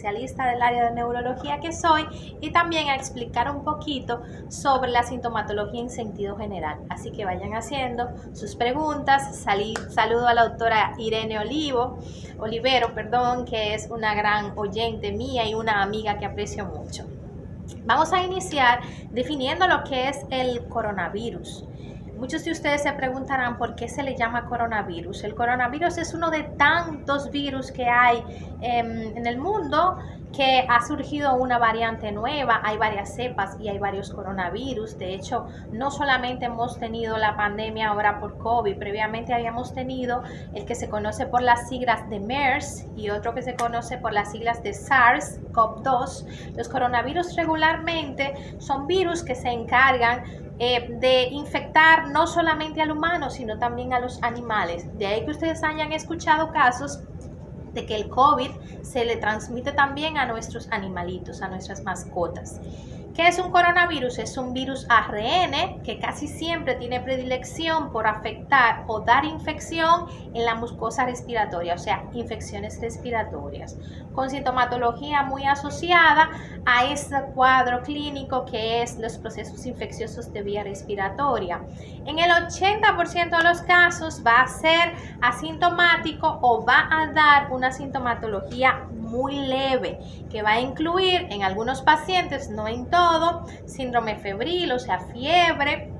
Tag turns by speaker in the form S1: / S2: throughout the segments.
S1: especialista del área de neurología que soy, y también a explicar un poquito sobre la sintomatología en sentido general. Así que vayan haciendo sus preguntas. Saludo a la doctora Irene Olivero, que es una gran oyente mía y una amiga que aprecio mucho. Vamos a iniciar definiendo lo que es el coronavirus. Muchos de ustedes se preguntarán por qué se le llama coronavirus. El coronavirus es uno de tantos virus que hay en el mundo, que ha surgido una variante nueva, hay varias cepas y hay varios coronavirus. De hecho, no solamente hemos tenido la pandemia ahora por COVID, previamente habíamos tenido el que se conoce por las siglas de MERS y otro que se conoce por las siglas de SARS-CoV-2. Los coronavirus regularmente son virus que se encargan de infectar no solamente al humano, sino también a los animales. De ahí que ustedes hayan escuchado casos de que el COVID se le transmite también a nuestros animalitos, a nuestras mascotas. ¿Qué es un coronavirus? Es un virus ARN que casi siempre tiene predilección por afectar o dar infección en la mucosa respiratoria, o sea, infecciones respiratorias, con sintomatología muy asociada a este cuadro clínico que es los procesos infecciosos de vía respiratoria. En el 80% de los casos va a ser asintomático o va a dar una sintomatología muy leve, que va a incluir en algunos pacientes, no en todo, síndrome febril, o sea, fiebre,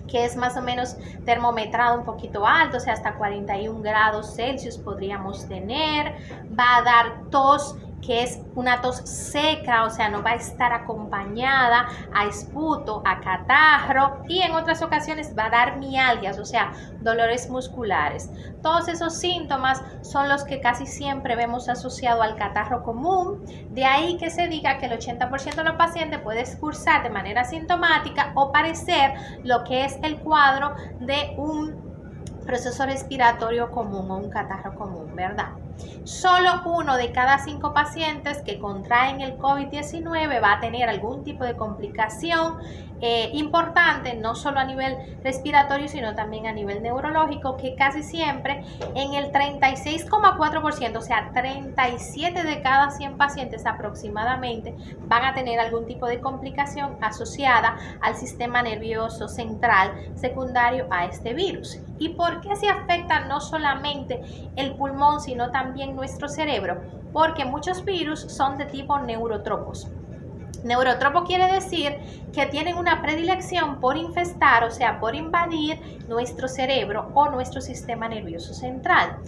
S1: que es más o menos termometrado un poquito alto, o sea, hasta 41 grados Celsius podríamos tener. Va a dar tos, que es una tos seca, o sea, no va a estar acompañada a esputo, a catarro, y en otras ocasiones va a dar mialgias, o sea, dolores musculares. Todos esos síntomas son los que casi siempre vemos asociado al catarro común. De ahí que se diga que el 80% de los pacientes puede cursar de manera asintomática o parecer lo que es el cuadro de un proceso respiratorio común o un catarro común, ¿verdad? Solo 1 de cada 5 pacientes que contraen el COVID-19 va a tener algún tipo de complicación importante, no solo a nivel respiratorio, sino también a nivel neurológico, que casi siempre en el 36,4%, o sea, 37 de cada 100 pacientes aproximadamente van a tener algún tipo de complicación asociada al sistema nervioso central secundario a este virus. ¿Y por qué se afecta no solamente el pulmón, sino también nuestro cerebro? Porque muchos virus son de tipo neurotropos. Neurotropo quiere decir que tienen una predilección por infestar, o sea, por invadir nuestro cerebro o nuestro sistema nervioso central.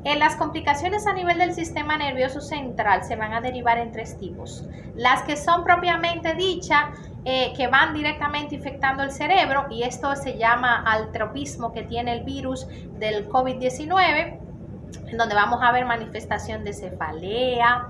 S1: Las complicaciones a nivel del sistema nervioso central se van a derivar en 3 tipos. Las que son propiamente dichas, que van directamente infectando el cerebro, y esto se llama al tropismo que tiene el virus del COVID-19, en donde vamos a ver manifestación de cefalea,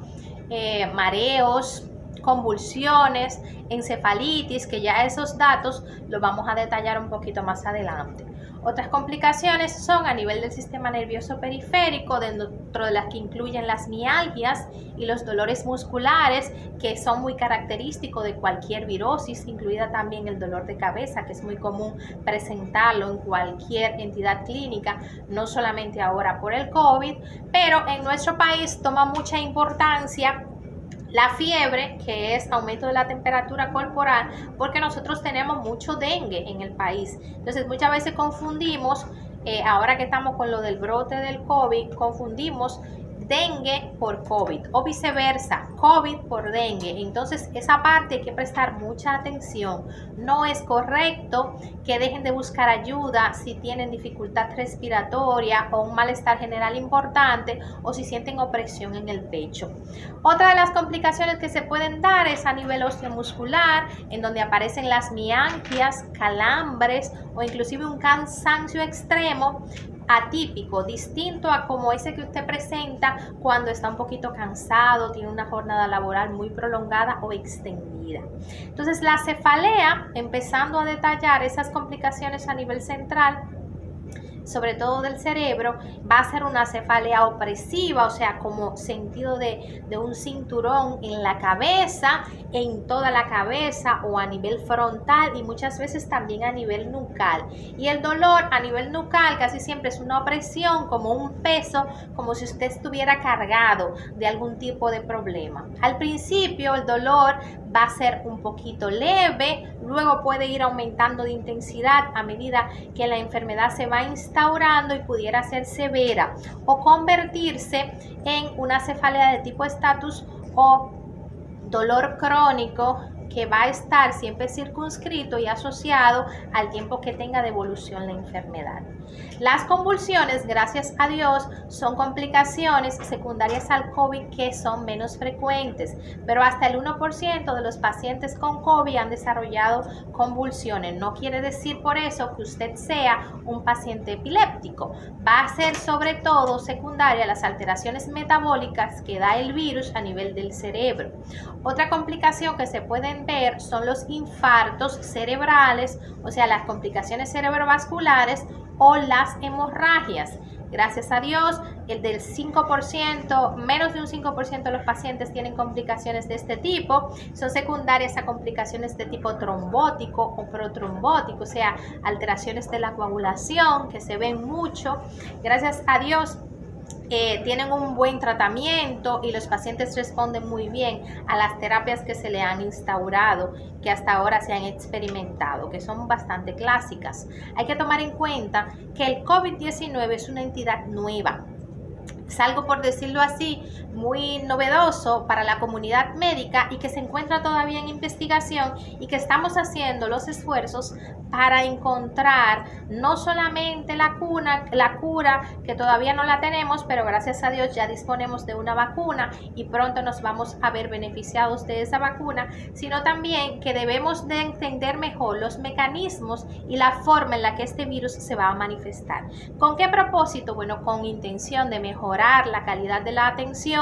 S1: mareos, convulsiones, encefalitis, que ya esos datos los vamos a detallar un poquito más adelante. Otras complicaciones son a nivel del sistema nervioso periférico, dentro de las que incluyen las mialgias y los dolores musculares, que son muy característicos de cualquier virosis, incluida también el dolor de cabeza, que es muy común presentarlo en cualquier entidad clínica, no solamente ahora por el COVID, pero en nuestro país toma mucha importancia la fiebre, que es aumento de la temperatura corporal, porque nosotros tenemos mucho dengue en el país. Entonces muchas veces confundimos, ahora que estamos con lo del brote del COVID, confundimos dengue por COVID o viceversa, COVID por dengue. Entonces esa parte hay que prestar mucha atención. No es correcto que dejen de buscar ayuda si tienen dificultad respiratoria o un malestar general importante, o si sienten opresión en el pecho. Otra de las complicaciones que se pueden dar es a nivel osteomuscular, en donde aparecen las mialgias, calambres o inclusive un cansancio extremo, atípico, distinto a como ese que usted presenta cuando está un poquito cansado, tiene una jornada laboral muy prolongada o extendida. Entonces, la cefalea, empezando a detallar esas complicaciones a nivel central, sobre todo del cerebro, va a ser una cefalea opresiva, o sea, como sentido de un cinturón en la cabeza, en toda la cabeza o a nivel frontal y muchas veces también a nivel nucal. Y el dolor a nivel nucal casi siempre es una opresión, como un peso, como si usted estuviera cargado de algún tipo de problema. Al principio el dolor va a ser un poquito leve, luego puede ir aumentando de intensidad a medida que la enfermedad se va instaurando y pudiera ser severa o convertirse en una cefalea de tipo estatus o dolor crónico que va a estar siempre circunscrito y asociado al tiempo que tenga de evolución la enfermedad. Las convulsiones, gracias a Dios, son complicaciones secundarias al COVID que son menos frecuentes, pero hasta el 1% de los pacientes con COVID han desarrollado convulsiones. No quiere decir por eso que usted sea un paciente epiléptico. Va a ser sobre todo secundaria las alteraciones metabólicas que da el virus a nivel del cerebro. Otra complicación que se pueden ver son los infartos cerebrales, o sea, las complicaciones cerebrovasculares o las hemorragias. Gracias a Dios, el del 5%, menos de un 5% de los pacientes tienen complicaciones de este tipo. Son secundarias a complicaciones de tipo trombótico o protrombótico, o sea, alteraciones de la coagulación que se ven mucho. Gracias a Dios, tienen un buen tratamiento y los pacientes responden muy bien a las terapias que se le han instaurado, que hasta ahora se han experimentado, que son bastante clásicas. Hay que tomar en cuenta que el COVID-19 es una entidad nueva. Es algo, por decirlo así, muy novedoso para la comunidad médica y que se encuentra todavía en investigación y que estamos haciendo los esfuerzos para encontrar no solamente la cura, que todavía no la tenemos, pero gracias a Dios ya disponemos de una vacuna y pronto nos vamos a ver beneficiados de esa vacuna, sino también que debemos de entender mejor los mecanismos y la forma en la que este virus se va a manifestar. ¿Con qué propósito? Bueno, con intención de mejorar la calidad de la atención,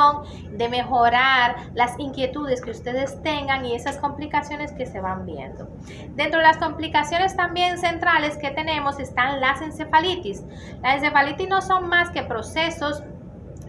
S1: de mejorar las inquietudes que ustedes tengan y esas complicaciones que se van viendo. Dentro de las complicaciones también centrales que tenemos están las encefalitis. Las encefalitis no son más que procesos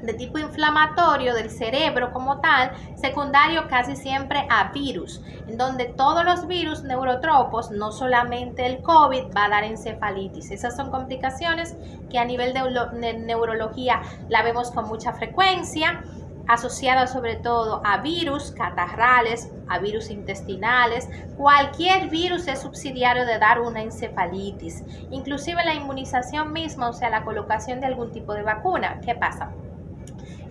S1: de tipo inflamatorio del cerebro como tal, secundario casi siempre a virus, en donde todos los virus neurotropos, no solamente el COVID, va a dar encefalitis. Esas son complicaciones que a nivel de neurología la vemos con mucha frecuencia, asociada sobre todo a virus catarrales, a virus intestinales. Cualquier virus es subsidiario de dar una encefalitis, inclusive la inmunización misma, o sea, la colocación de algún tipo de vacuna. ¿Qué pasa?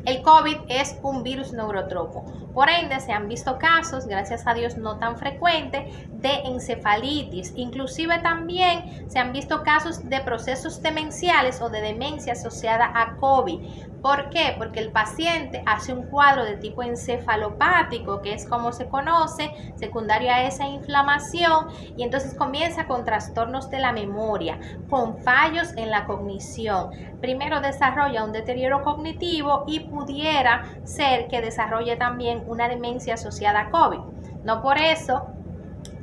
S1: El COVID es un virus neurotropo, por ende se han visto casos, gracias a Dios no tan frecuentes, de encefalitis. Inclusive también se han visto casos de procesos demenciales o de demencia asociada a COVID. ¿Por qué? Porque el paciente hace un cuadro de tipo encefalopático, que es como se conoce, secundario a esa inflamación, y entonces comienza con trastornos de la memoria, con fallos en la cognición. Primero desarrolla un deterioro cognitivo y pudiera ser que desarrolle también una demencia asociada a COVID. No por eso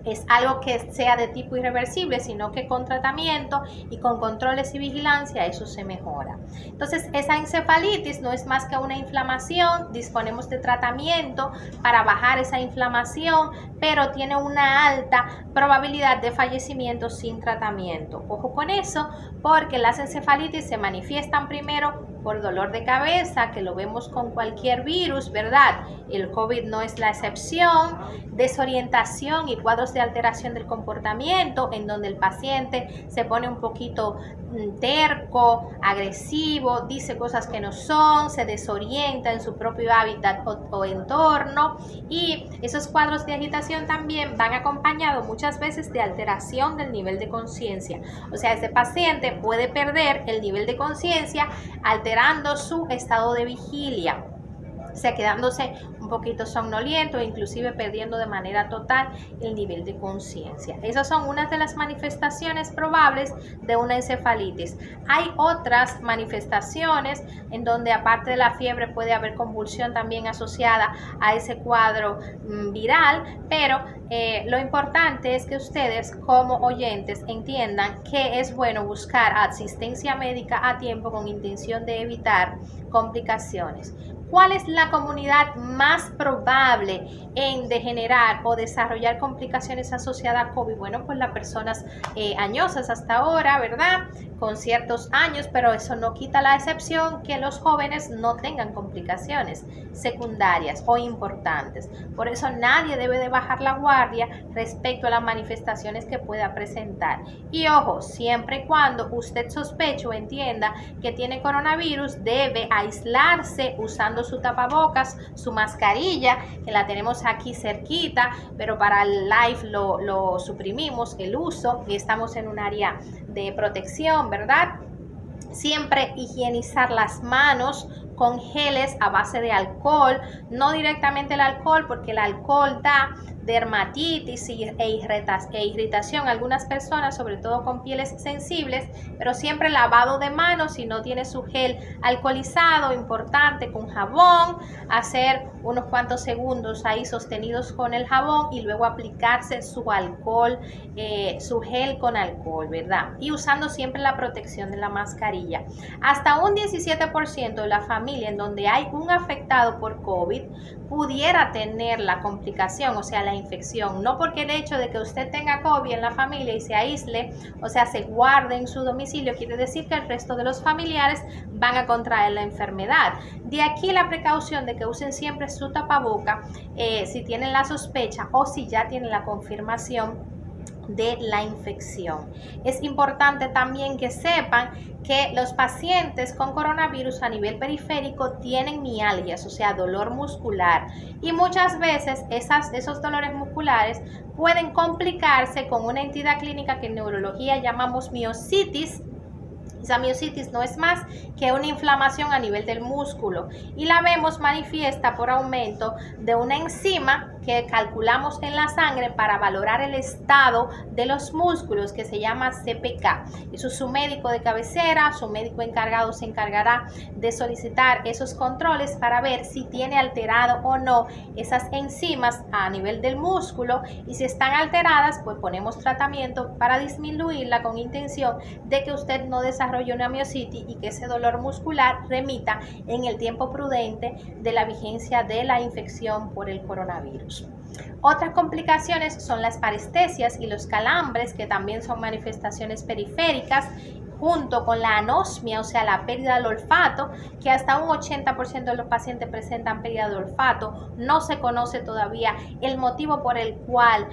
S1: es algo que sea de tipo irreversible, sino que con tratamiento y con controles y vigilancia eso se mejora. Entonces, esa encefalitis no es más que una inflamación, disponemos de tratamiento para bajar esa inflamación, pero tiene una alta probabilidad de fallecimiento sin tratamiento. Ojo con eso, porque las encefalitis se manifiestan primero por dolor de cabeza, que lo vemos con cualquier virus, ¿verdad? El COVID no es la excepción, desorientación y cuadros de alteración del comportamiento, en donde el paciente se pone un poquito terco, agresivo, dice cosas que no son, se desorienta en su propio hábitat o entorno, y esos cuadros de agitación también van acompañados muchas veces de alteración del nivel de conciencia. O sea, ese paciente puede perder el nivel de conciencia alterando su estado de vigilia, o sea, quedándose un poquito somnoliento, inclusive perdiendo de manera total el nivel de conciencia. Esas son unas de las manifestaciones probables de una encefalitis. Hay otras manifestaciones en donde aparte de la fiebre puede haber convulsión también asociada a ese cuadro viral, pero lo importante es que ustedes como oyentes entiendan que es bueno buscar asistencia médica a tiempo con intención de evitar complicaciones. ¿Cuál es la comunidad más probable en degenerar o desarrollar complicaciones asociadas a COVID? Bueno, pues las personas añosas hasta ahora, ¿verdad? Con ciertos años, pero eso no quita la excepción que los jóvenes no tengan complicaciones secundarias o importantes. Por eso nadie debe de bajar la guardia respecto a las manifestaciones que pueda presentar. Y ojo, siempre y cuando usted sospeche o entienda que tiene coronavirus, debe aislarse usando su tapabocas, su mascarilla, que la tenemos aquí cerquita, pero para el live lo suprimimos el uso y estamos en un área de protección, ¿verdad? Siempre higienizar las manos con geles a base de alcohol, no directamente el alcohol, porque el alcohol da dermatitis e irritación a algunas personas, sobre todo con pieles sensibles, pero siempre lavado de manos. Si no tiene su gel alcoholizado, importante, con jabón, hacer unos cuantos segundos ahí sostenidos con el jabón y luego aplicarse su alcohol, su gel con alcohol, ¿verdad? Y usando siempre la protección de la mascarilla. Hasta un 17% de la familia en donde hay un afectado por COVID pudiera tener la complicación, o sea, la infección. No porque el hecho de que usted tenga COVID en la familia y se aísle, o sea, se guarde en su domicilio, quiere decir que el resto de los familiares van a contraer la enfermedad. De aquí la precaución de que usen siempre su tapaboca si tienen la sospecha o si ya tienen la confirmación de la infección. Es importante también que sepan que los pacientes con coronavirus a nivel periférico tienen mialgias, o sea, dolor muscular, y muchas veces esos dolores musculares pueden complicarse con una entidad clínica que en neurología llamamos miositis. Esa miositis no es más que una inflamación a nivel del músculo y la vemos manifiesta por aumento de una enzima que calculamos en la sangre para valorar el estado de los músculos, que se llama CPK. Eso es su médico de cabecera, su médico encargado se encargará de solicitar esos controles para ver si tiene alterado o no esas enzimas a nivel del músculo, y si están alteradas, pues ponemos tratamiento para disminuirla con intención de que usted no desarrolle una miositis y que ese dolor muscular remita en el tiempo prudente de la vigencia de la infección por el coronavirus. Otras complicaciones son las parestesias y los calambres, que también son manifestaciones periféricas, junto con la anosmia, o sea, la pérdida del olfato, que hasta un 80% de los pacientes presentan pérdida de olfato. No se conoce todavía el motivo por el cual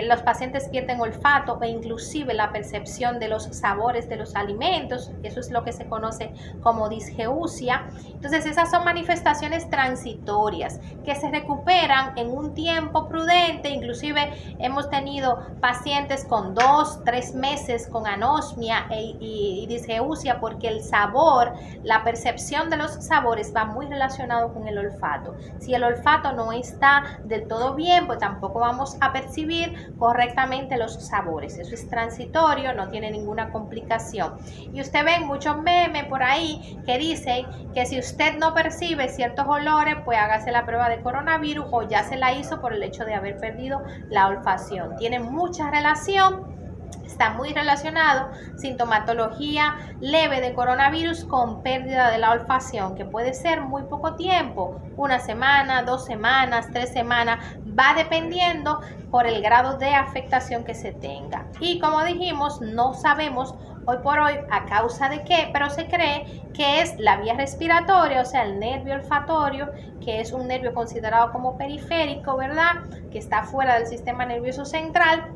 S1: los pacientes pierden olfato e inclusive la percepción de los sabores de los alimentos. Eso es lo que se conoce como disgeusia. Entonces, esas son manifestaciones transitorias que se recuperan en un tiempo prudente. Inclusive hemos tenido pacientes con 2-3 meses con anosmia y disgeusia, porque el sabor, la percepción de los sabores va muy relacionado con el olfato. Si el olfato no está del todo bien, pues tampoco vamos a percibir correctamente los sabores. Eso es transitorio, no tiene ninguna complicación. Y usted ve muchos memes por ahí que dicen que si usted no percibe ciertos olores, pues hágase la prueba de coronavirus, o ya se la hizo por el hecho de haber perdido la olfacción. Tiene mucha relación. Está muy relacionado sintomatología leve de coronavirus con pérdida de la olfacción, que puede ser muy poco tiempo, 1 semana, 2 semanas, 3 semanas, va dependiendo por el grado de afectación que se tenga. Y como dijimos, no sabemos hoy por hoy a causa de qué, pero se cree que es la vía respiratoria, o sea, el nervio olfatorio, que es un nervio considerado como periférico, ¿verdad?, que está fuera del sistema nervioso central.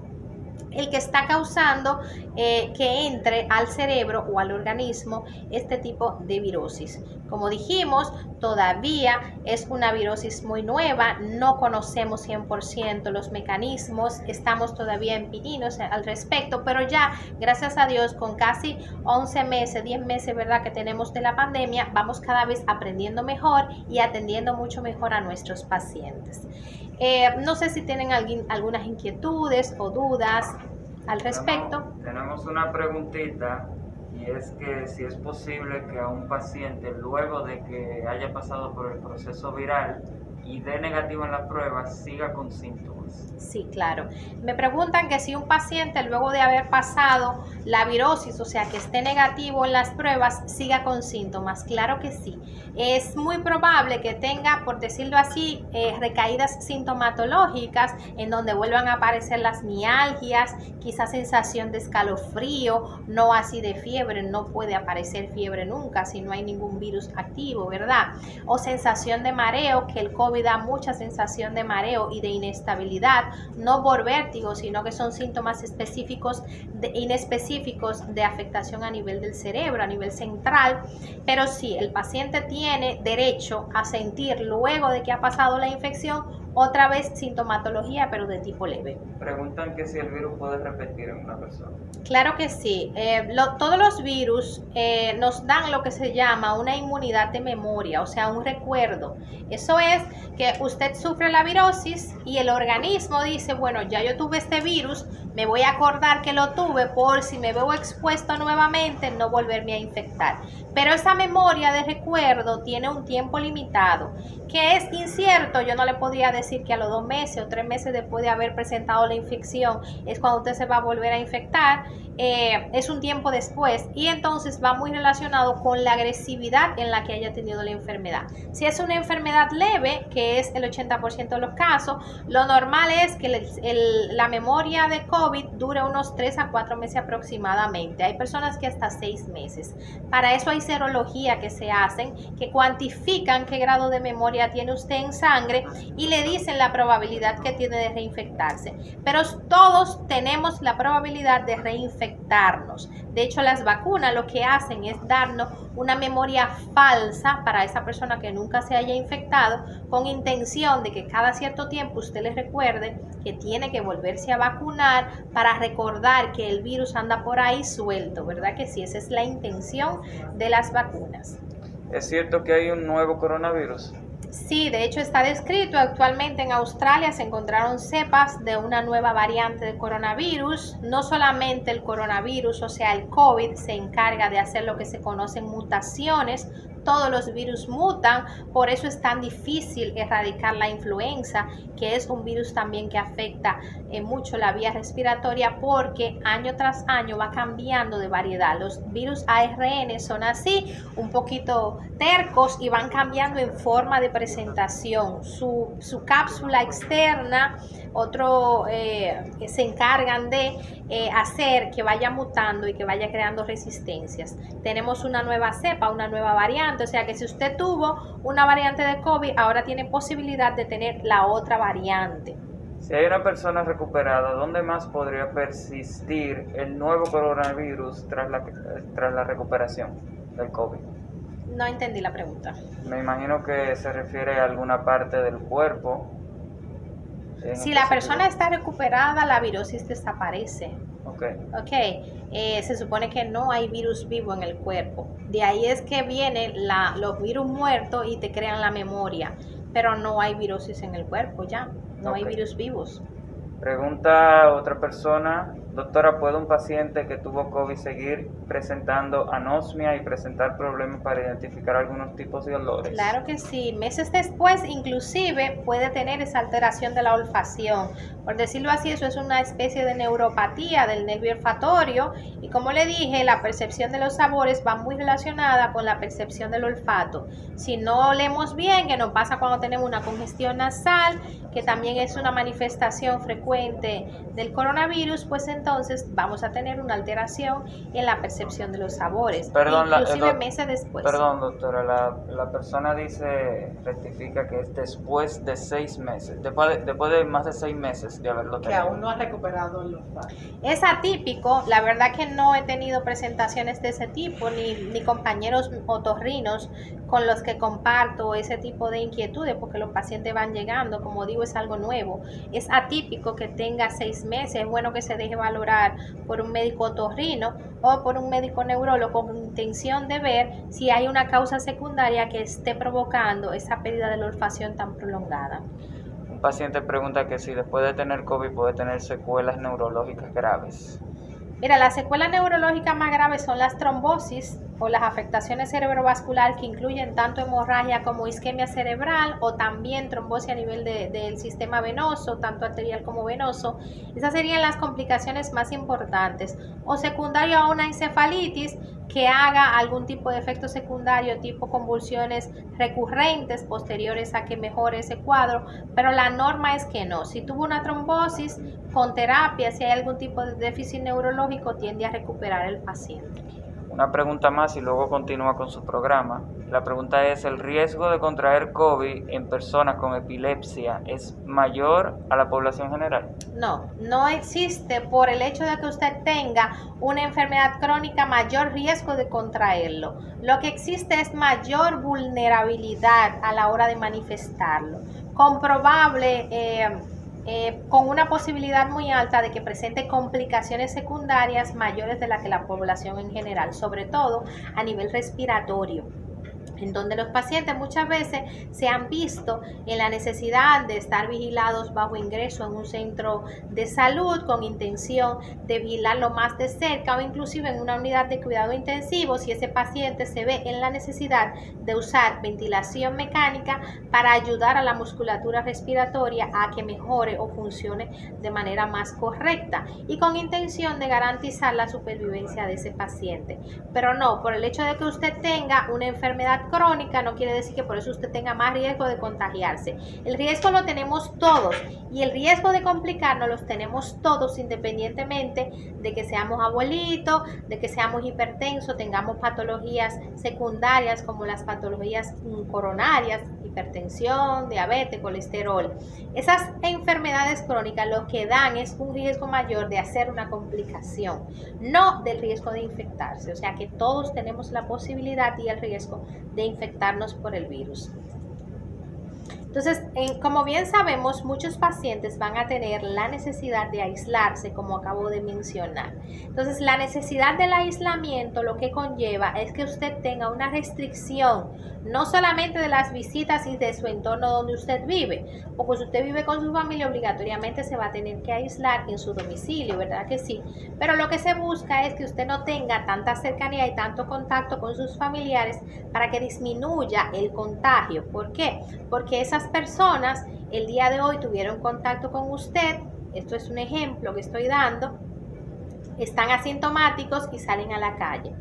S1: el que está causando que entre al cerebro o al organismo este tipo de virosis. Como dijimos, todavía es una virosis muy nueva, no conocemos 100% los mecanismos, estamos todavía en pininos al respecto, pero ya, gracias a Dios, con casi 11 meses, 10 meses, ¿verdad?, que tenemos de la pandemia, vamos cada vez aprendiendo mejor y atendiendo mucho mejor a nuestros pacientes. No sé si tienen algunas inquietudes o dudas al respecto.
S2: Tenemos una preguntita, y es que si es posible que a un paciente, luego de que haya pasado por el proceso viral y dé negativo en la prueba, siga con síntomas.
S1: Sí, claro. Me preguntan que si un paciente, luego de haber pasado la virosis, o sea, que esté negativo en las pruebas, siga con síntomas. Claro que sí. Es muy probable que tenga, por decirlo así, recaídas sintomatológicas en donde vuelvan a aparecer las mialgias, quizás sensación de escalofrío, no así de fiebre, no puede aparecer fiebre nunca si no hay ningún virus activo, ¿verdad? O sensación de mareo, que el COVID da mucha sensación de mareo y de inestabilidad, no por vértigo, sino que son síntomas específicos inespecíficos de afectación a nivel del cerebro, a nivel central. Pero sí, el paciente tiene derecho a sentir, luego de que ha pasado la infección, otra vez sintomatología, pero de tipo leve.
S2: Preguntan que si el virus puede repetir en una persona.
S1: Claro que sí. Todos los virus nos dan lo que se llama una inmunidad de memoria, o sea, un recuerdo. Eso es que usted sufre la virosis y el organismo dice, bueno, ya yo tuve este virus, me voy a acordar que lo tuve por si me veo expuesto nuevamente, no volverme a infectar. Pero esa memoria de recuerdo tiene un tiempo limitado, que es incierto. Yo no le podría decir que a los 2 meses o 3 meses después de haber presentado la infección es cuando usted se va a volver a infectar. Es un tiempo después, y entonces va muy relacionado con la agresividad en la que haya tenido la enfermedad. Si es una enfermedad leve, que es el 80% de los casos, lo normal es que la memoria de COVID dure unos 3 a 4 meses aproximadamente. Hay personas que hasta 6 meses. Para eso hay serología que se hacen, que cuantifican qué grado de memoria tiene usted en sangre y le dicen la probabilidad que tiene de reinfectarse. Pero todos tenemos la probabilidad de reinfectarnos. De hecho, las vacunas lo que hacen es darnos una memoria falsa para esa persona que nunca se haya infectado, con intención de que cada cierto tiempo usted le recuerde que tiene que volverse a vacunar para recordar que el virus anda por ahí suelto, ¿verdad que sí? Esa es la intención de las vacunas.
S2: ¿Es cierto que hay un nuevo coronavirus?
S1: Sí, de hecho está descrito. Actualmente en Australia se encontraron cepas de una nueva variante de coronavirus. No solamente el coronavirus, o sea, el COVID, se encarga de hacer lo que se conocen mutaciones. Todos los virus mutan, por eso es tan difícil erradicar la influenza, que es un virus también que afecta mucho la vía respiratoria, porque año tras año va cambiando de variedad. Los virus ARN son así, un poquito tercos, y van cambiando en forma de presentación. Su cápsula externa, se encargan de hacer que vaya mutando y que vaya creando resistencias. Tenemos una nueva cepa, una nueva variante, o sea que si usted tuvo una variante de COVID, ahora tiene posibilidad de tener la otra variante.
S2: Si hay una persona recuperada, ¿dónde más podría persistir el nuevo coronavirus tras la recuperación del COVID?
S1: No entendí la pregunta.
S2: Me imagino que se refiere a alguna parte del cuerpo.
S1: Si la persona está recuperada, la virosis desaparece. Se supone que no hay virus vivo en el cuerpo. De ahí es que vienen los virus muertos y te crean la memoria. Pero no hay virosis en el cuerpo ya. No hay virus vivos.
S2: Pregunta otra persona: doctora, ¿puede un paciente que tuvo COVID seguir presentando anosmia y presentar problemas para identificar algunos tipos de olores?
S1: Claro que sí. Meses después, inclusive, puede tener esa alteración de la olfacción. Por decirlo así, eso es una especie de neuropatía del nervio olfatorio. Y como le dije, la percepción de los sabores va muy relacionada con la percepción del olfato. Si no olemos bien, que nos pasa cuando tenemos una congestión nasal, que también es una manifestación frecuente frecuente del coronavirus, pues entonces vamos a tener una alteración en la percepción de los sabores,
S2: Perdón,
S1: inclusive meses después.
S2: Perdón, doctora, la persona rectifica que es después de 6 meses, después de más de 6 meses de haberlo tenido.
S3: Que aún no ha recuperado el olfato.
S1: Es atípico, la verdad que no he tenido presentaciones de ese tipo, ni compañeros otorrinos con los que comparto ese tipo de inquietudes, porque los pacientes van llegando, como digo, es algo nuevo. Es atípico que tenga 6 meses, es bueno que se deje valorar por un médico otorrino o por un médico neurólogo con intención de ver si hay una causa secundaria que esté provocando esa pérdida de la olfacción tan prolongada.
S2: Un paciente pregunta que si después de tener COVID puede tener secuelas neurológicas graves.
S1: Mira, las secuelas neurológicas más graves son las trombosis o las afectaciones cerebrovasculares que incluyen tanto hemorragia como isquemia cerebral o también trombosis a nivel del sistema venoso, tanto arterial como venoso. Esas serían las complicaciones más importantes. O secundario a una encefalitis que haga algún tipo de efecto secundario, tipo convulsiones recurrentes posteriores a que mejore ese cuadro, pero la norma es que no. Si tuvo una trombosis, con terapia, si hay algún tipo de déficit neurológico, tiende a recuperar el paciente.
S2: Una pregunta más y luego continúa con su programa. La pregunta es, ¿el riesgo de contraer COVID en personas con epilepsia es mayor a la población general?
S1: No, no existe por el hecho de que usted tenga una enfermedad crónica mayor riesgo de contraerlo. Lo que existe es mayor vulnerabilidad a la hora de manifestarlo. Comprobable con una posibilidad muy alta de que presente complicaciones secundarias mayores de las que la población en general, sobre todo a nivel respiratorio, en donde los pacientes muchas veces se han visto en la necesidad de estar vigilados bajo ingreso en un centro de salud con intención de vigilarlo más de cerca o inclusive en una unidad de cuidado intensivo si ese paciente se ve en la necesidad de usar ventilación mecánica para ayudar a la musculatura respiratoria a que mejore o funcione de manera más correcta y con intención de garantizar la supervivencia de ese paciente. Pero no, por el hecho de que usted tenga una enfermedad crónica no quiere decir que por eso usted tenga más riesgo de contagiarse. El riesgo lo tenemos todos y el riesgo de complicarnos los tenemos todos independientemente de que seamos abuelitos, de que seamos hipertensos, tengamos patologías secundarias como las patologías coronarias, hipertensión, diabetes, colesterol. Esas enfermedades crónicas lo que dan es un riesgo mayor de hacer una complicación, no del riesgo de infectarse. O sea que todos tenemos la posibilidad y el riesgo de infectarnos por el virus. Entonces, como bien sabemos, muchos pacientes van a tener la necesidad de aislarse, como acabo de mencionar. Entonces, la necesidad del aislamiento lo que conlleva es que usted tenga una restricción, no solamente de las visitas y de su entorno donde usted vive, porque si usted vive con su familia, obligatoriamente se va a tener que aislar en su domicilio, ¿verdad que sí? Pero lo que se busca es que usted no tenga tanta cercanía y tanto contacto con sus familiares para que disminuya el contagio. ¿Por qué? Porque esas personas el día de hoy tuvieron contacto con usted, esto es un ejemplo que estoy dando, están asintomáticos y salen a la calle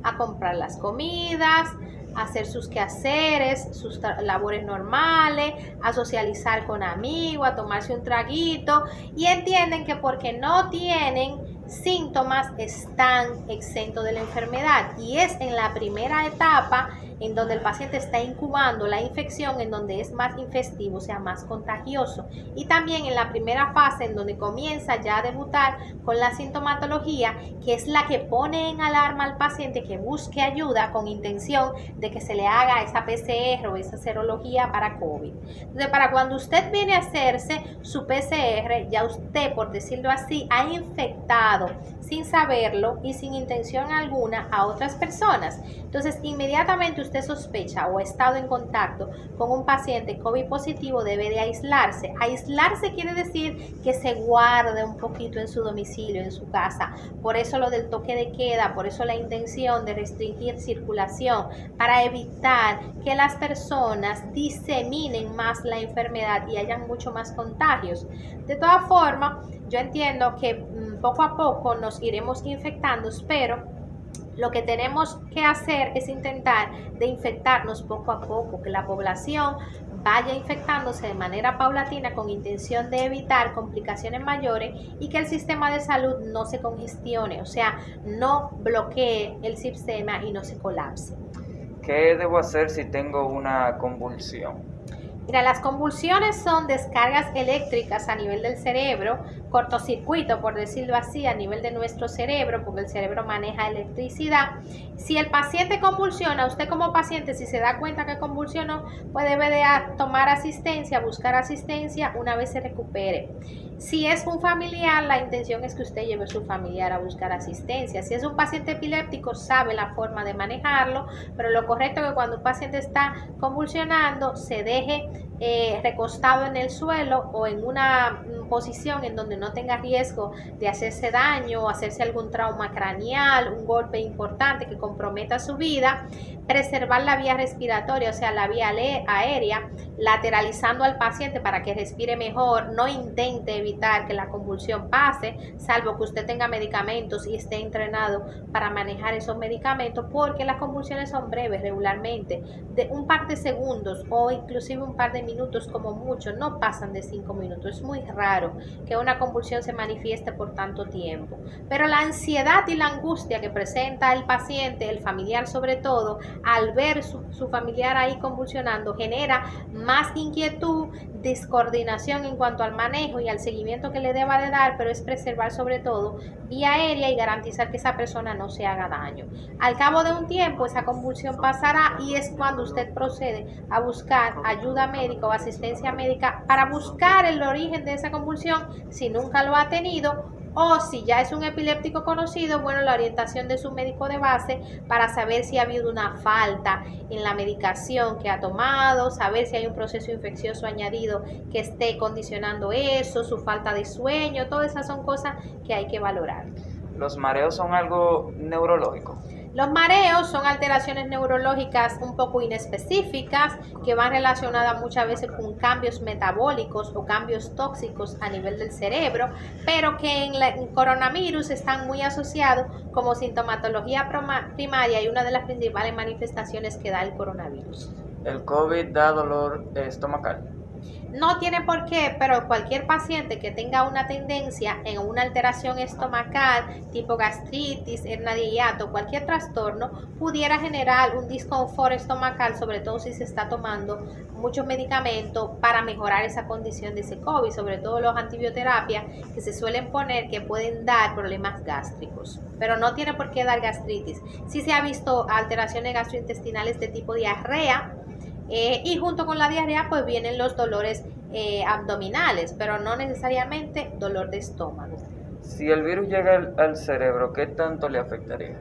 S1: a comprar las comidas, a hacer sus quehaceres, sus labores normales, a socializar con amigos, a tomarse un traguito y entienden que porque no tienen síntomas están exentos de la enfermedad y es en la primera etapa en donde el paciente está incubando la infección, en donde es más infestivo, o sea, más contagioso. Y también en la primera fase, en donde comienza ya a debutar con la sintomatología, que es la que pone en alarma al paciente que busque ayuda con intención de que se le haga esa PCR o esa serología para COVID. Entonces, para cuando usted viene a hacerse su PCR, ya usted, por decirlo así, ha infectado sin saberlo y sin intención alguna a otras personas. Entonces, inmediatamente usted sospecha o ha estado en contacto con un paciente COVID positivo, debe de aislarse. Aislarse quiere decir que se guarde un poquito en su domicilio, en su casa. Por eso lo del toque de queda, por eso la intención de restringir circulación, para evitar que las personas diseminen más la enfermedad y hayan mucho más contagios. De todas formas, yo entiendo que poco a poco nos iremos infectando, pero lo que tenemos que hacer es intentar de infectarnos poco a poco, que la población vaya infectándose de manera paulatina con intención de evitar complicaciones mayores y que el sistema de salud no se congestione, o sea, no bloquee el sistema y no se colapse.
S2: ¿Qué debo hacer si tengo una convulsión?
S1: Mira, las convulsiones son descargas eléctricas a nivel del cerebro, cortocircuito, por decirlo así, a nivel de nuestro cerebro, porque el cerebro maneja electricidad. Si el paciente convulsiona, usted como paciente, si se da cuenta que convulsionó, pues debe de tomar asistencia, buscar asistencia una vez se recupere. Si es un familiar, la intención es que usted lleve a su familiar a buscar asistencia. Si es un paciente epiléptico, sabe la forma de manejarlo, pero lo correcto es que cuando un paciente está convulsionando, se deje recostado en el suelo o en una posición en donde no tenga riesgo de hacerse daño, hacerse algún trauma craneal, un golpe importante que comprometa su vida, preservar la vía respiratoria, o sea, la vía aérea, lateralizando al paciente para que respire mejor. No intente evitar que la convulsión pase, salvo que usted tenga medicamentos y esté entrenado para manejar esos medicamentos, porque las convulsiones son breves regularmente, de un par de segundos o inclusive un par de minutos como mucho, no pasan de 5 minutos. Es muy raro que una convulsión se manifieste por tanto tiempo, pero la ansiedad y la angustia que presenta el paciente, el familiar sobre todo, al ver su familiar ahí convulsionando, genera más inquietud, descoordinación en cuanto al manejo y al seguimiento que le deba de dar, pero es preservar sobre todo vía aérea y garantizar que esa persona no se haga daño. Al cabo de un tiempo esa convulsión pasará y es cuando usted procede a buscar ayuda médica o asistencia médica para buscar el origen de esa convulsión si nunca lo ha tenido, o si ya es un epiléptico conocido, bueno, la orientación de su médico de base para saber si ha habido una falta en la medicación que ha tomado, saber si hay un proceso infeccioso añadido que esté condicionando eso, su falta de sueño. Todas esas son cosas que hay que valorar.
S2: ¿Los mareos son algo neurológico?
S1: Los mareos son alteraciones neurológicas un poco inespecíficas que van relacionadas muchas veces con cambios metabólicos o cambios tóxicos a nivel del cerebro, pero que en coronavirus están muy asociados como sintomatología primaria y una de las principales manifestaciones que da el coronavirus.
S2: ¿El COVID da dolor estomacal?
S1: No tiene por qué, pero cualquier paciente que tenga una tendencia en una alteración estomacal, tipo gastritis, hernia de hiato, cualquier trastorno, pudiera generar un disconfort estomacal, sobre todo si se está tomando muchos medicamentos para mejorar esa condición de ese COVID, sobre todo los antibioterapias que se suelen poner que pueden dar problemas gástricos, pero no tiene por qué dar gastritis. Sí se ha visto alteraciones gastrointestinales de tipo diarrea, y junto con la diarrea pues vienen los dolores abdominales, pero no necesariamente dolor de estómago.
S2: Si el virus llega al cerebro, ¿qué tanto le afectaría?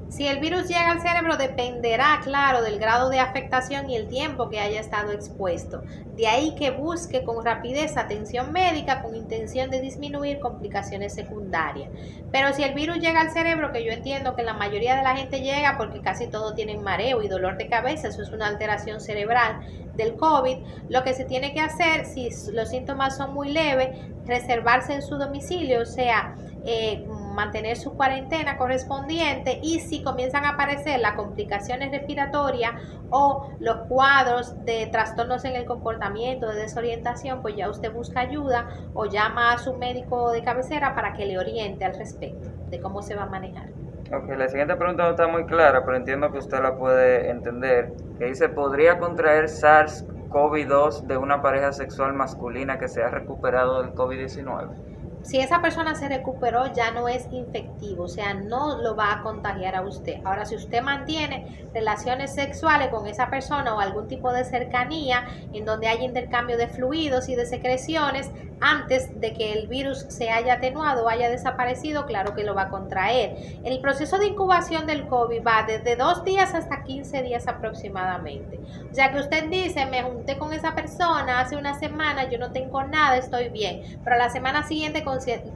S1: Si el virus llega al cerebro dependerá, claro, del grado de afectación y el tiempo que haya estado expuesto. De ahí que busque con rapidez atención médica con intención de disminuir complicaciones secundarias. Pero si el virus llega al cerebro, que yo entiendo que la mayoría de la gente llega porque casi todos tienen mareo y dolor de cabeza, eso es una alteración cerebral del COVID, lo que se tiene que hacer, si los síntomas son muy leves, reservarse en su domicilio, o sea, mantener su cuarentena correspondiente, y si comienzan a aparecer las complicaciones respiratorias o los cuadros de trastornos en el comportamiento, de desorientación, pues ya usted busca ayuda o llama a su médico de cabecera para que le oriente al respecto de cómo se va a manejar.
S2: Ok, la siguiente pregunta no está muy clara, pero entiendo que usted la puede entender. Que dice, ¿podría contraer SARS-CoV-2 de una pareja sexual masculina que se ha recuperado del COVID-19?
S1: Si esa persona se recuperó, ya no es infectivo, o sea, no lo va a contagiar a usted. Ahora, si usted mantiene relaciones sexuales con esa persona o algún tipo de cercanía en donde hay intercambio de fluidos y de secreciones, antes de que el virus se haya atenuado o haya desaparecido, claro que lo va a contraer. El proceso de incubación del COVID va desde 2 días hasta 15 días aproximadamente. O sea, que usted dice, me junté con esa persona hace una semana, yo no tengo nada, estoy bien, pero a la semana siguiente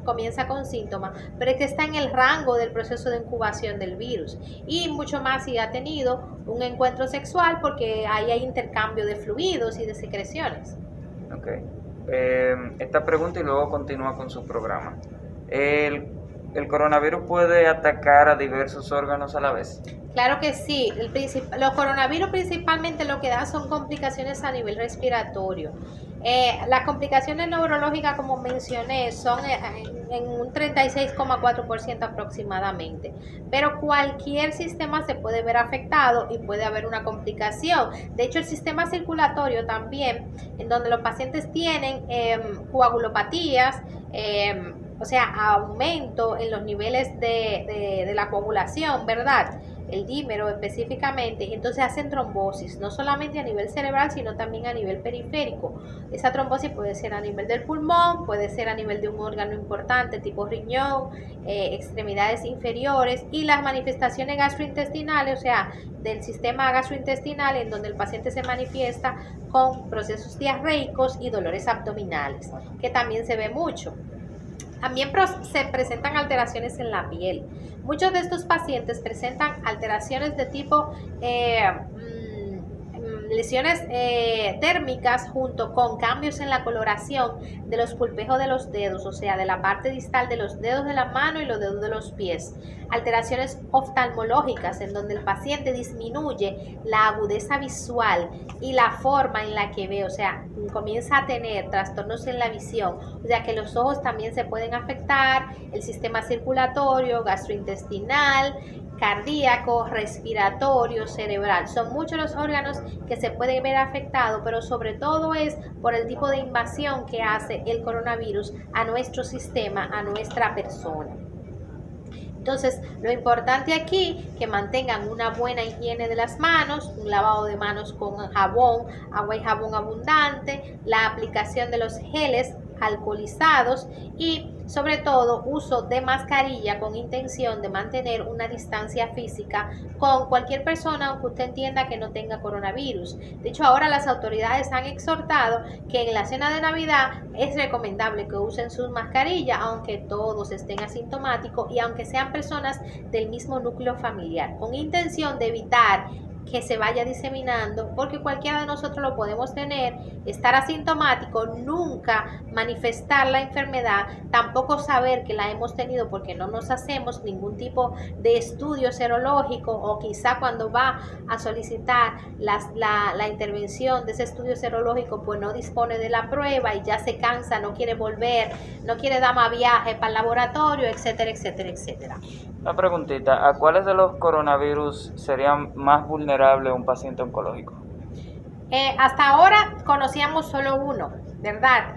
S1: comienza con síntomas, pero es que está en el rango del proceso de incubación del virus, y mucho más si ha tenido un encuentro sexual, porque ahí hay intercambio de fluidos y de secreciones.
S2: Ok. Esta pregunta y luego continúa con su programa. ¿El coronavirus puede atacar a diversos órganos a la vez?
S1: Claro que sí. Los coronavirus principalmente lo que dan son complicaciones a nivel respiratorio. Las complicaciones neurológicas, como mencioné, son en un 36,4% aproximadamente. Pero cualquier sistema se puede ver afectado y puede haber una complicación. De hecho, el sistema circulatorio también, en donde los pacientes tienen coagulopatías, o sea, aumento en los niveles de la coagulación, ¿verdad? El dímero específicamente, y entonces hacen trombosis, no solamente a nivel cerebral, sino también a nivel periférico. Esa trombosis puede ser a nivel del pulmón, puede ser a nivel de un órgano importante, tipo riñón, extremidades inferiores, y las manifestaciones gastrointestinales, o sea, del sistema gastrointestinal, en donde el paciente se manifiesta con procesos diarreicos y dolores abdominales, que también se ve mucho. También se presentan alteraciones en la piel. Muchos de estos pacientes presentan alteraciones de tipo lesiones térmicas, junto con cambios en la coloración de los pulpejos de los dedos, o sea, de la parte distal de los dedos de la mano y los dedos de los pies. Alteraciones oftalmológicas, en donde el paciente disminuye la agudeza visual y la forma en la que ve, o sea, comienza a tener trastornos en la visión, o sea que los ojos también se pueden afectar, el sistema circulatorio, gastrointestinal, cardíaco, respiratorio, cerebral. Son muchos los órganos que se pueden ver afectados, pero sobre todo es por el tipo de invasión que hace el coronavirus a nuestro sistema, a nuestra persona. Entonces, lo importante aquí, que mantengan una buena higiene de las manos, un lavado de manos con jabón, agua y jabón abundante, la aplicación de los geles alcoholizados y sobre todo uso de mascarilla con intención de mantener una distancia física con cualquier persona, aunque usted entienda que no tenga coronavirus. De hecho, ahora las autoridades han exhortado que en la cena de Navidad es recomendable que usen sus mascarillas, aunque todos estén asintomáticos y aunque sean personas del mismo núcleo familiar, con intención de evitar que se vaya diseminando, porque cualquiera de nosotros lo podemos tener, estar asintomático, nunca manifestar la enfermedad, tampoco saber que la hemos tenido porque no nos hacemos ningún tipo de estudio serológico, o quizá cuando va a solicitar la intervención de ese estudio serológico pues no dispone de la prueba y ya se cansa, no quiere volver, no quiere dar más viaje para el laboratorio, etcétera, etcétera, etcétera.
S2: Una preguntita, ¿a cuáles de los coronavirus serían más vulnerable un paciente oncológico?
S1: Hasta ahora conocíamos solo uno, ¿verdad?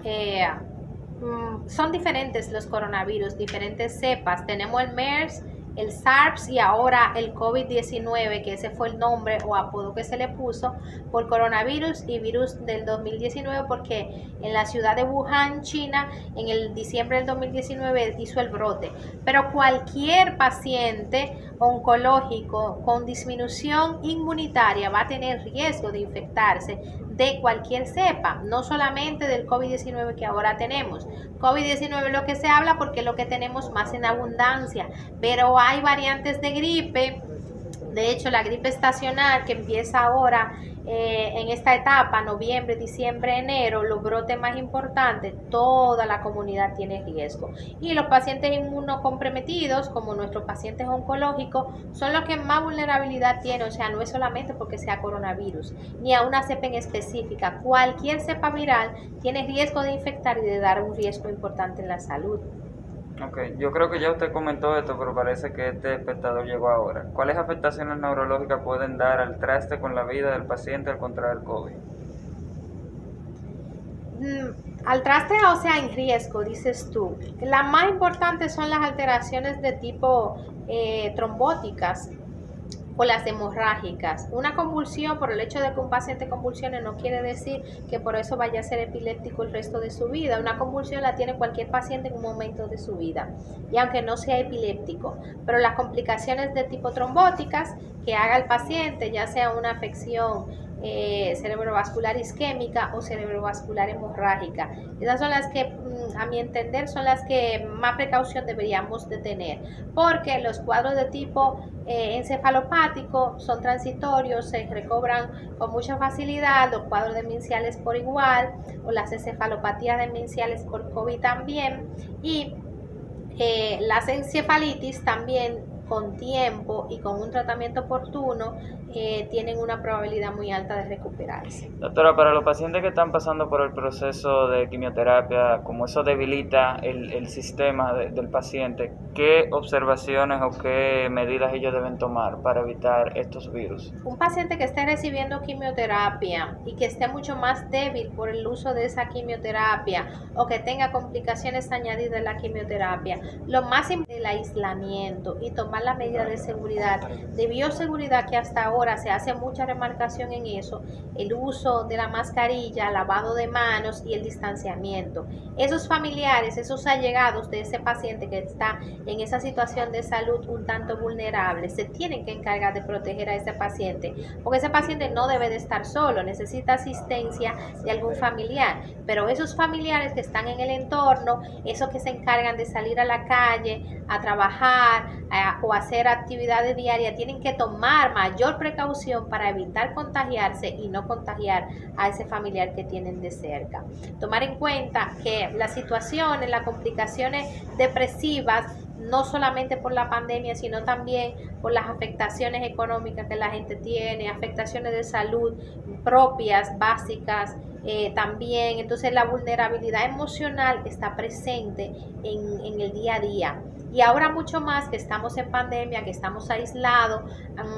S1: Son diferentes los coronavirus, diferentes cepas. Tenemos el MERS, el SARS y ahora el COVID-19, que ese fue el nombre o apodo que se le puso por coronavirus y virus del 2019, porque en la ciudad de Wuhan, China, en el diciembre del 2019 hizo el brote. Pero cualquier paciente oncológico con disminución inmunitaria va a tener riesgo de infectarse de cualquier cepa, no solamente del COVID-19 que ahora tenemos. COVID-19 es lo que se habla porque es lo que tenemos más en abundancia, pero hay variantes de gripe. De hecho, la gripe estacional que empieza ahora en esta etapa, noviembre, diciembre, enero, los brotes más importantes, toda la comunidad tiene riesgo. Y los pacientes inmunocomprometidos, como nuestros pacientes oncológicos, son los que más vulnerabilidad tienen. O sea, no es solamente porque sea coronavirus, ni a una cepa en específica. Cualquier cepa viral tiene riesgo de infectar y de dar un riesgo importante en la salud.
S2: Ok, yo creo que ya usted comentó esto, pero parece que este espectador llegó ahora. ¿Cuáles afectaciones neurológicas pueden dar al traste con la vida del paciente al contraer COVID?
S1: Al traste, o sea, en riesgo, dices tú. Las más importantes son las alteraciones de tipo trombóticas o las hemorrágicas. Una convulsión, por el hecho de que un paciente convulsione, no quiere decir que por eso vaya a ser epiléptico el resto de su vida. Una convulsión la tiene cualquier paciente en un momento de su vida, y aunque no sea epiléptico. Pero las complicaciones de tipo trombóticas que haga el paciente, ya sea una afección cerebrovascular isquémica o cerebrovascular hemorrágica, esas son las que, a mi entender, son las que más precaución deberíamos de tener, porque los cuadros de tipo encefalopático son transitorios, se recobran con mucha facilidad. Los cuadros demenciales por igual, o las encefalopatías demenciales por COVID también, y Las encefalitis también con tiempo y con un tratamiento oportuno tienen una probabilidad muy alta de recuperarse.
S2: Doctora, para los pacientes que están pasando por el proceso de quimioterapia, como eso debilita el sistema del paciente, ¿qué observaciones o qué medidas ellos deben tomar para evitar estos virus?
S1: Un paciente que esté recibiendo quimioterapia y que esté mucho más débil por el uso de esa quimioterapia o que tenga complicaciones añadidas de la quimioterapia, lo más importante es el aislamiento y tomar las medidas de seguridad, de bioseguridad, que hasta ahora se hace mucha remarcación en eso, el uso de la mascarilla, lavado de manos y el distanciamiento. Esos familiares, esos allegados de ese paciente que está en esa situación de salud un tanto vulnerable, se tienen que encargar de proteger a ese paciente, porque ese paciente no debe de estar solo, necesita asistencia de algún familiar, pero esos familiares que están en el entorno, esos que se encargan de salir a la calle, a trabajar o hacer actividades diarias, tienen que tomar mayor precaución para evitar contagiarse y no contagiar a ese familiar que tienen de cerca. Tomar en cuenta que las situaciones, las complicaciones depresivas, no solamente por la pandemia, sino también por las afectaciones económicas que la gente tiene, afectaciones de salud propias, básicas, también. Entonces la vulnerabilidad emocional está presente en el día a día. Y ahora mucho más que estamos en pandemia, que estamos aislados,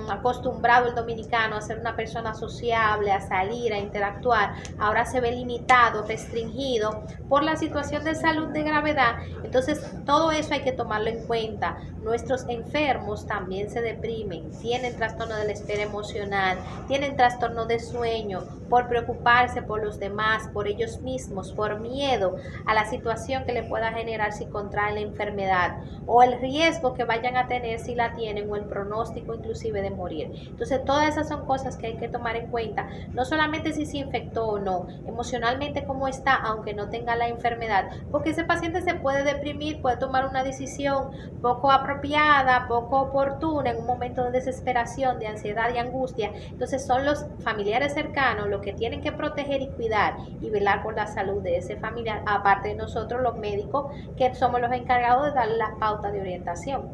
S1: acostumbrado el dominicano a ser una persona sociable, a salir, a interactuar, ahora se ve limitado, restringido por la situación de salud de gravedad. Entonces todo eso hay que tomarlo en cuenta. Nuestros enfermos también se deprimen, tienen trastorno de la esfera emocional, tienen trastorno de sueño, por preocuparse por los demás, por ellos mismos, por miedo a la situación que le pueda generar si contraen la enfermedad, o el riesgo que vayan a tener si la tienen, o el pronóstico inclusive de morir. Entonces todas esas son cosas que hay que tomar en cuenta, no solamente si se infectó o no, emocionalmente cómo está, aunque no tenga la enfermedad, porque ese paciente se puede deprimir, puede tomar una decisión poco apropiada, poco oportuna, en un momento de desesperación, de ansiedad y angustia. Entonces son los familiares cercanos los que tienen que proteger y cuidar y velar por la salud de ese familiar, aparte de nosotros los médicos, que somos los encargados de darle las pautas de orientación.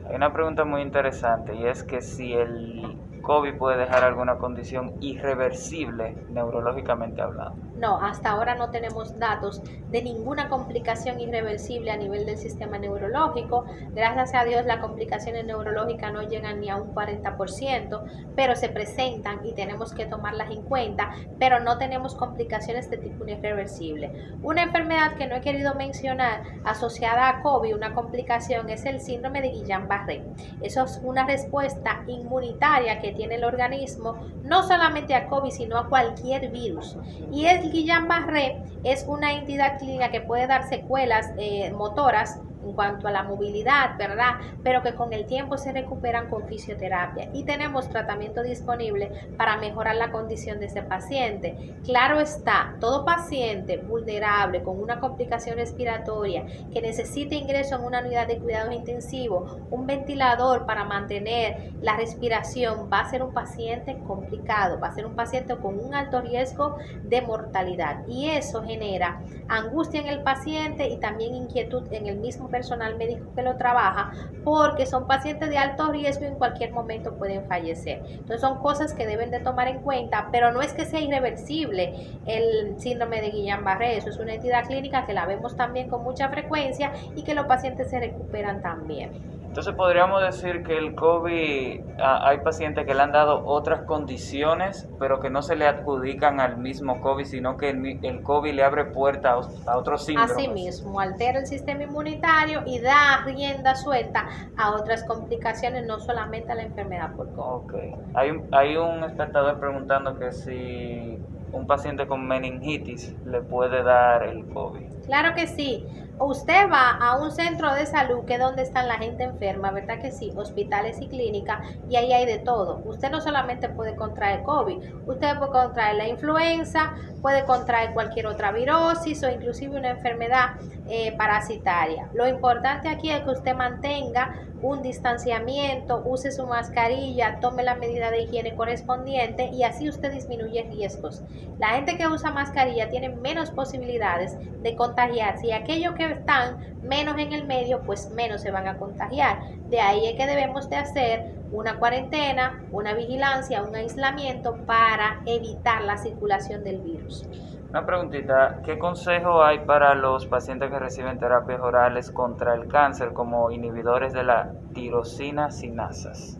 S2: Hay una pregunta muy interesante, y es que si el COVID puede dejar alguna condición irreversible neurológicamente hablando.
S1: No, hasta ahora no tenemos datos de ninguna complicación irreversible a nivel del sistema neurológico. Gracias a Dios las complicaciones neurológicas no llegan ni a un 40%, pero se presentan y tenemos que tomarlas en cuenta, pero no tenemos complicaciones de tipo irreversible. Una enfermedad que no he querido mencionar asociada a COVID, una complicación, es el síndrome de Guillain-Barré. Eso es una respuesta inmunitaria que tiene el organismo, no solamente a COVID, sino a cualquier virus. Y el Guillain-Barré es una entidad clínica que puede dar secuelas motoras en cuanto a la movilidad, ¿verdad? Pero que con el tiempo se recuperan con fisioterapia y tenemos tratamiento disponible para mejorar la condición de ese paciente. Claro está, todo paciente vulnerable con una complicación respiratoria que necesite ingreso en una unidad de cuidados intensivos, un ventilador para mantener la respiración, va a ser un paciente complicado, va a ser un paciente con un alto riesgo de mortalidad, y eso genera angustia en el paciente y también inquietud en el mismo personal médico que lo trabaja, porque son pacientes de alto riesgo y en cualquier momento pueden fallecer. Entonces son cosas que deben de tomar en cuenta, pero no es que sea irreversible el síndrome de Guillain-Barré. Eso es una entidad clínica que la vemos también con mucha frecuencia y que los pacientes se recuperan también.
S2: Entonces podríamos decir que el COVID, hay pacientes que le han dado otras condiciones, pero que no se le adjudican al mismo COVID, sino que el COVID le abre puerta a otros síndromes.
S1: Asimismo, altera el sistema inmunitario y da rienda suelta a otras complicaciones, no solamente a la enfermedad por COVID.
S2: Okay. Hay un espectador preguntando que si un paciente con meningitis le puede dar el COVID.
S1: Claro que sí. Usted va a un centro de salud, que es donde están la gente enferma, ¿verdad que sí? Hospitales y clínicas, y ahí hay de todo. Usted no solamente puede contraer COVID, usted puede contraer la influenza, puede contraer cualquier otra virosis o inclusive una enfermedad parasitaria. Lo importante aquí es que usted mantenga un distanciamiento, use su mascarilla, tome la medida de higiene correspondiente y así usted disminuye riesgos. La gente que usa mascarilla tiene menos posibilidades de contagiarse y aquellos que están menos en el medio, pues menos se van a contagiar. De ahí es que debemos de hacer una cuarentena, una vigilancia, un aislamiento para evitar la circulación del virus.
S2: Una preguntita, ¿qué consejo hay para los pacientes que reciben terapias orales contra el cáncer como inhibidores de la tirosina sinasas?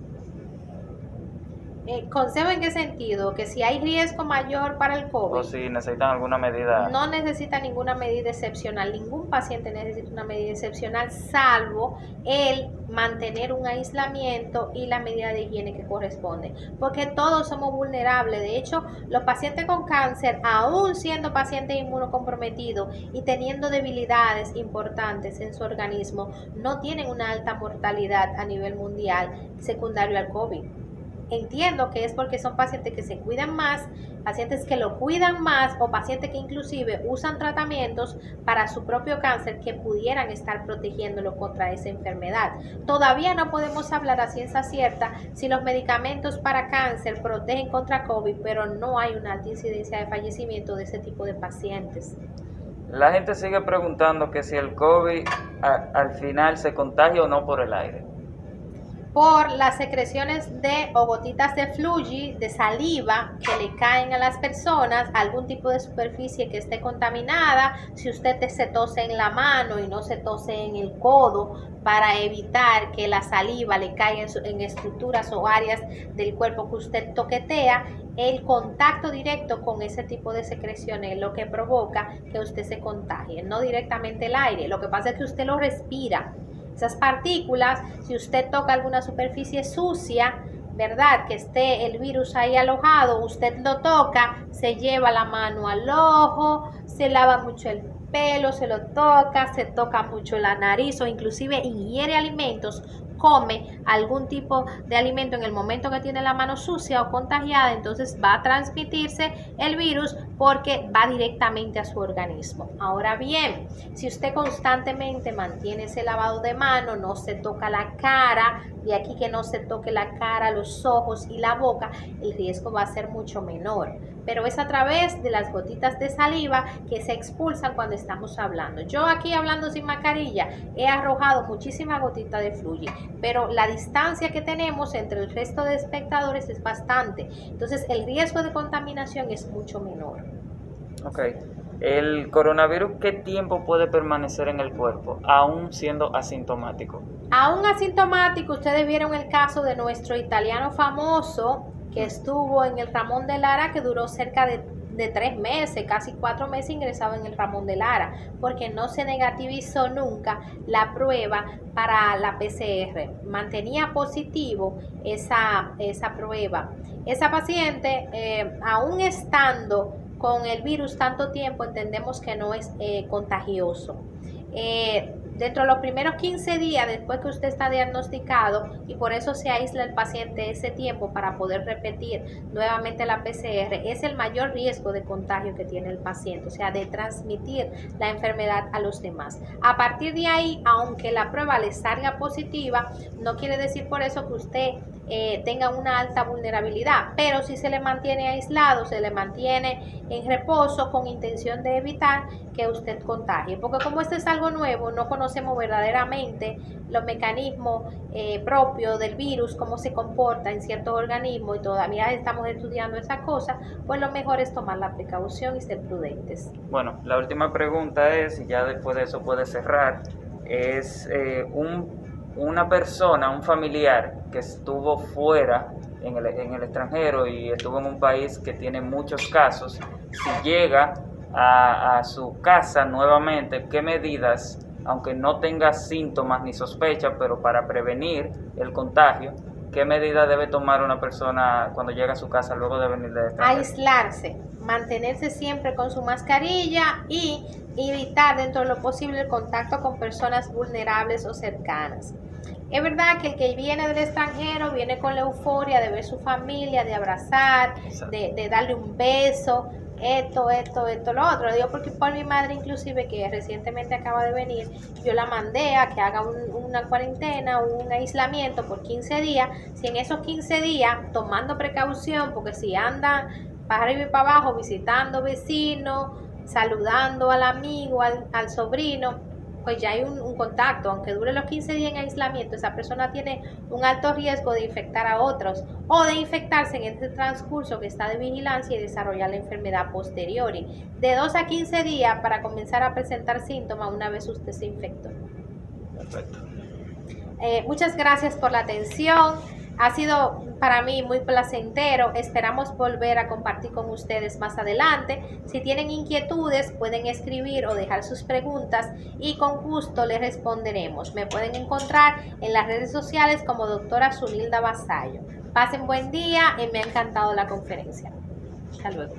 S1: ¿Consejo en qué sentido? Que si hay riesgo mayor para el COVID.
S2: O si necesitan alguna medida.
S1: No necesita ninguna medida excepcional, ningún paciente necesita una medida excepcional, salvo el mantener un aislamiento y la medida de higiene que corresponde, porque todos somos vulnerables. De hecho, los pacientes con cáncer, aún siendo pacientes inmunocomprometidos y teniendo debilidades importantes en su organismo, no tienen una alta mortalidad a nivel mundial secundario al COVID. Entiendo que es porque son pacientes que se cuidan más, pacientes que lo cuidan más o pacientes que inclusive usan tratamientos para su propio cáncer que pudieran estar protegiéndolo contra esa enfermedad. Todavía no podemos hablar a ciencia cierta si los medicamentos para cáncer protegen contra COVID, pero no hay una alta incidencia de fallecimiento de ese tipo de pacientes.
S2: La gente sigue preguntando que si el COVID al final se contagia o no por el aire.
S1: Por las secreciones de o gotitas de fluji, de saliva que le caen a las personas, algún tipo de superficie que esté contaminada, si usted se tose en la mano y no se tose en el codo para evitar que la saliva le caiga en estructuras o áreas del cuerpo que usted toquetea, el contacto directo con ese tipo de secreciones es lo que provoca que usted se contagie, no directamente el aire. Lo que pasa es que usted lo respira. Esas partículas, si usted toca alguna superficie sucia, ¿verdad? Que esté el virus ahí alojado, usted lo toca, se lleva la mano al ojo, se lava mucho el pelo, se lo toca, se toca mucho la nariz o inclusive ingiere alimentos, come algún tipo de alimento en el momento que tiene la mano sucia o contagiada, entonces va a transmitirse el virus porque va directamente a su organismo. Ahora bien, si usted constantemente mantiene ese lavado de mano, no se toca la cara, de aquí que no se toque la cara, los ojos y la boca, el riesgo va a ser mucho menor. Pero es a través de las gotitas de saliva que se expulsan cuando estamos hablando. Yo aquí hablando sin mascarilla he arrojado muchísimas gotitas de fluji, pero la distancia que tenemos entre el resto de espectadores es bastante. Entonces el riesgo de contaminación es mucho menor.
S2: Ok. ¿El coronavirus qué tiempo puede permanecer en el cuerpo, aún siendo asintomático?
S1: Aún asintomático, ustedes vieron el caso de nuestro italiano famoso que estuvo en el Ramón de Lara, que duró cerca de 3 meses, casi 4 meses ingresado en el Ramón de Lara, porque no se negativizó nunca la prueba para la PCR. Mantenía positivo esa prueba. Esa paciente, aún estando con el virus tanto tiempo, entendemos que no es contagioso. Dentro de los primeros 15 días después que usted está diagnosticado, y por eso se aísla el paciente ese tiempo para poder repetir nuevamente la PCR, es el mayor riesgo de contagio que tiene el paciente, o sea, de transmitir la enfermedad a los demás. A partir de ahí, aunque la prueba le salga positiva, no quiere decir por eso que usted tenga una alta vulnerabilidad, pero si se le mantiene aislado, se le mantiene en reposo con intención de evitar que usted contagie, porque como esto es algo nuevo, no conocemos verdaderamente los mecanismos propios del virus, cómo se comporta en ciertos organismos y todavía estamos estudiando esa cosa, pues lo mejor es tomar la precaución y ser prudentes.
S2: Bueno, la última pregunta es, y ya después de eso puede cerrar, es una persona, un familiar que estuvo fuera en el extranjero y estuvo en un país que tiene muchos casos, si llega a su casa nuevamente, ¿qué medidas, aunque no tenga síntomas ni sospecha, pero para prevenir el contagio, qué medidas debe tomar una persona cuando llega a su casa luego de venir de extranjero?
S1: Aislarse, mantenerse siempre con su mascarilla y evitar dentro de lo posible el contacto con personas vulnerables o cercanas. Es verdad que el que viene del extranjero viene con la euforia de ver su familia, de abrazar, de darle un beso, esto, lo otro. Lo digo porque por mi madre inclusive, que recientemente acaba de venir, yo la mandé a que haga una cuarentena, un aislamiento por 15 días. Si en esos 15 días, tomando precaución, porque si anda para arriba y para abajo, visitando vecinos, saludando al amigo, al sobrino, pues ya hay un contacto. Aunque dure los 15 días en aislamiento, esa persona tiene un alto riesgo de infectar a otros o de infectarse en este transcurso que está de vigilancia y desarrollar la enfermedad posterior. De 2 a 15 días para comenzar a presentar síntomas una vez usted se infectó.
S4: Perfecto.
S1: Muchas gracias por la atención. Ha sido para mí muy placentero. Esperamos volver a compartir con ustedes más adelante. Si tienen inquietudes, pueden escribir o dejar sus preguntas y con gusto les responderemos. Me pueden encontrar en las redes sociales como doctora Zunilda Vasallo. Pasen buen día y me ha encantado la conferencia. Hasta luego.